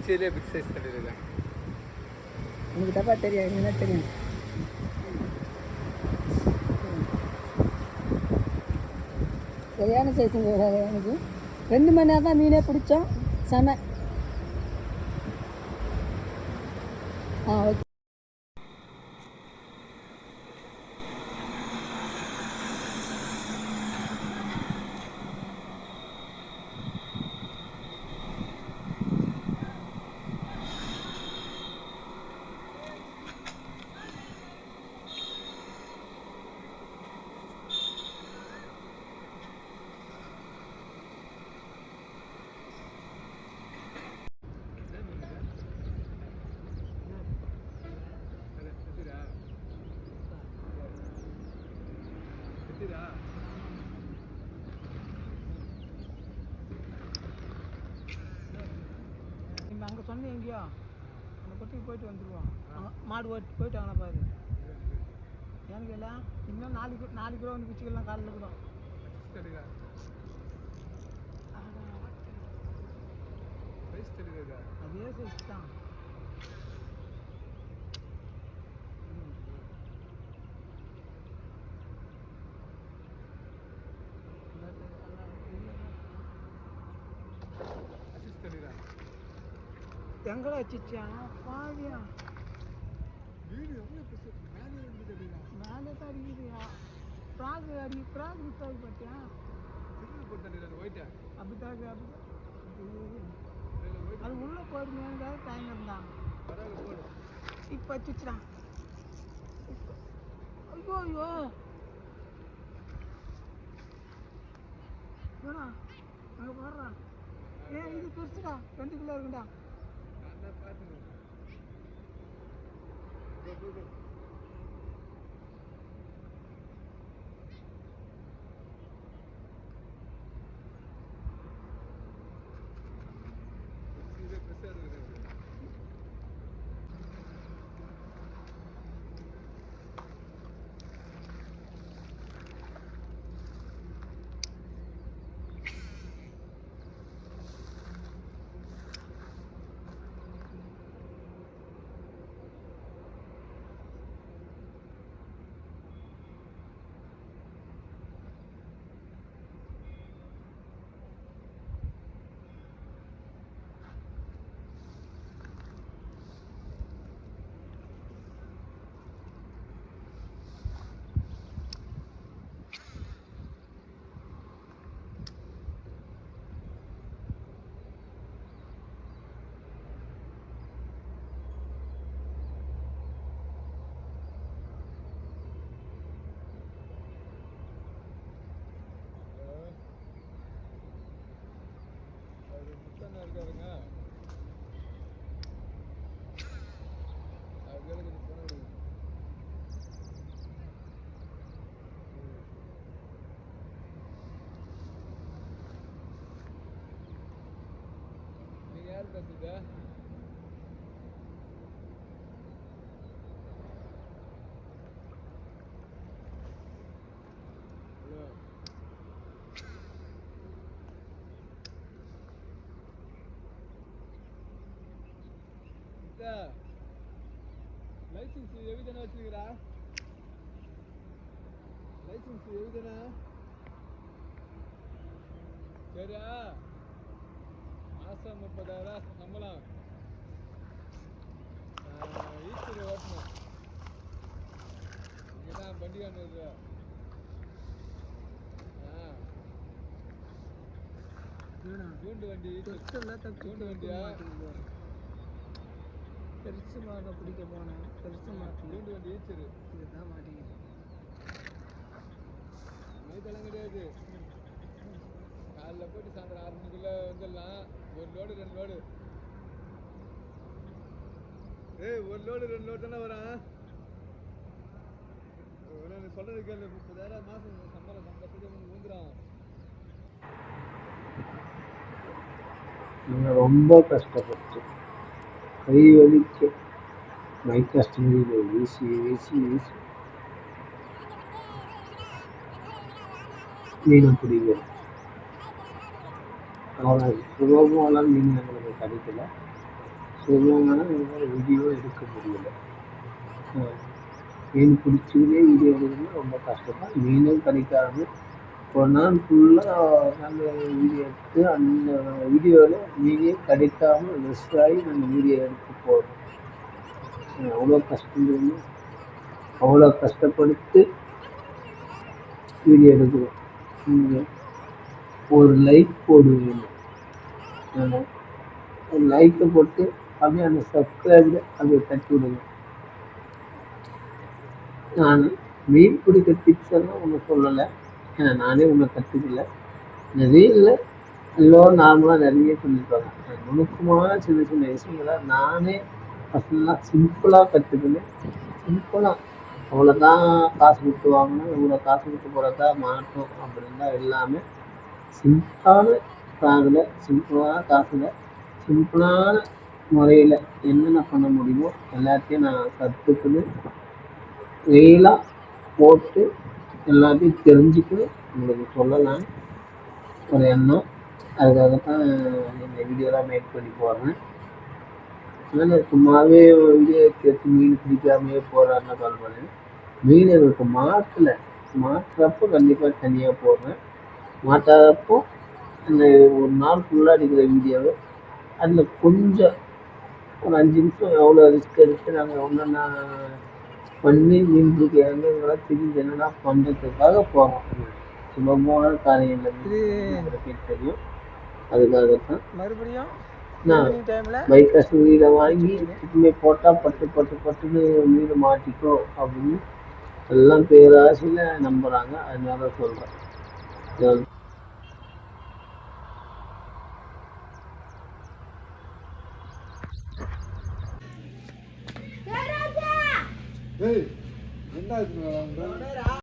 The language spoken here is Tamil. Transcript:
பிடிச்சதுலேயே பிக் சைஸ் தள்ளிடுறேன். உனக்கு தப்பா தெரியும், என்ன தெரியும். சரியான சைஸுங்க எனக்கு. 2 மணி நேரம் தான் மீனே பிடிச்சோம். செம. ஓகே. அங்கே சொன்னேன் எங்கேயோ அந்த கொட்டிக்கு போயிட்டு வந்துடுவோம். மாடு ஓட்டி போயிட்டு வாங்க பாரு. எனக்கு எல்லாம் இன்னும் 4 கிலோ வந்து பிச்சுக்கலாம் காலையில் கூட. அதே சைஸ் தான். எங்கடா வச்சிச்சா பாதியா மேலே தான் அடிக்குதுயா. ப்ராக் மிஸ் ஆகி பார்த்தியா? அப்படித்தான் அது உள்ளே போயிருந்தேன் டைம் இருந்தான். இப்போ வச்சிச்சுடா. ஐயோ ஐயோ வேணா அங்கே போடுறா. ஏன் இது பெருசுடா, 2 கிலோ இருக்குண்டா. யார் கத்துதா? லைசன்ஸ் எவிதனா வச்சுக்கிறா? லைசன்ஸ் எவிதனா? சரியா? மாதம் 30,000 சம்பளம். ஈஸ்வரி ஓட்டணும். இங்கே தான் வண்டி காணுது. தூண்டு வண்டி. தூண்டு வண்டியா? பெருசு மாட்டை பிடிக்க போனேன். பெருசு மாட்டு தூண்டு வண்டி ஈச்சரு. இதுதான் மாட்டிக்கிது. நைட்டெல்லாம் கிடையாது. காலைல போயிட்டு சாயந்தரம் 6 மணிக்குள்ளே வந்துடலாம். 1 லோடு 2 லோடு. ஏய் 1 லோடு 2 லோடு தானே வரான். நான் சொல்றது கேள்வி. 30,000 மாதம் சம்பளம் வந்துடும். நீங்கள் ரொம்ப கஷ்டப்பட்டு கை வலிக்க நைட் கஷ்டங்கள் வீசி வீசி வீசி மீனை பிடிக்கிறோம். அவ்வளோ சுலபமெல்லாம் மீன் எங்களுக்கு கிடைக்கல. சொல்லுவாங்கன்னா என்னால் வீடியோ எடுக்க முடியல. மீன் பிடிச்சதுலேயே வீடியோ எடுக்கணும்னா ரொம்ப கஷ்டம் தான். மீனும் கிடைக்காது. ஒரு நாள் ஃபுல்லாக நாங்கள் வீடியோ எடுத்து அந்த வீடியோவில் மீனே கிடைக்காம மிஸ் ஆகி நாங்கள் வீடியோ எடுத்து போடுறோம். அவ்வளோ கஷ்டம் தெரியுமா? அவ்வளோ கஷ்டப்பட்டு வீடியோ எடுக்கிறோம். நீங்கள் ஒரு லைக் போடுவீங்க, ஒரு லைக்கை போட்டு அப்படியே அந்த சப்ஸ்கிரைபரை அப்படியே தட்டி விடுங்க. நான் மீன் பிடிக்க டிப்ஸ் எல்லாம் ஒன்றும் சொல்லலை, ஏன்னா நானே ஒன்றும் கற்றுக்கல. நிறைய இல்லை, எல்லோரும் நார்மலாக நிறைய சொல்லியிருப்பாங்க. நுணுக்கமான சின்ன சின்ன விஷயங்களை நானே பர்சனலாக சிம்பிளாக கற்றுக்கினேன். சிம்பிளாக அவ்வளோதான் காசு கொடுத்து வாங்கணும், இவ்வளோ காசு கொடுத்து போகிறதா மாட்டோம் அப்படின்னு தான் எல்லாமே சிம்பிளான காதில், சிம்பிளான காசில், சிம்பிளான முறையில் என்னென்ன பண்ண முடியுமோ எல்லாத்தையும் நான் கற்றுக்குன்னு வெயிலாக போட்டு எல்லாத்தையும் தெரிஞ்சுக்கணும் உங்களுக்கு சொல்லலாம் ஒரு எண்ணம். அதுக்காகத்தான் இந்த வீடியோலாம் மேக் பண்ணி போடுறேன். அதனால் சும்மாவே வீடியோ எடுத்து மீன் பிடிக்காமையே போகிறாருன்னா கால் பண்ணேன். மீன் எனக்கு மாட்டுறப்போ கண்டிப்பாக தனியாக போடுறேன். மாட்டாதப்போ அந்த ஒரு நாள் ஃபுல்லாக எடுக்கிற வீடியோவை அதில் கொஞ்சம் ஒரு 5 நிமிஷம் எவ்வளோ ரிஸ்க் எடுத்து நாங்கள் ஒன்றா பண்ணி மீன் பிடிக்க எங்கெங்கெல்லாம் தெரிஞ்சு என்னென்னா பண்ணுறதுக்காக போகிறோம். சுலபமான காரியம் இல்லை தெரியும். அதுக்காகத்தான் மறுபடியும் நான் டைமில் பைக் கஸ்டமரியில் வாங்கி இப்பவுமே போட்டால் பட்டுன்னு மீன் மாட்டிக்கும் அப்படின்னு எல்லாம் பேராசையில் நம்புகிறாங்க. அதனால சொல்கிறேன். என்ன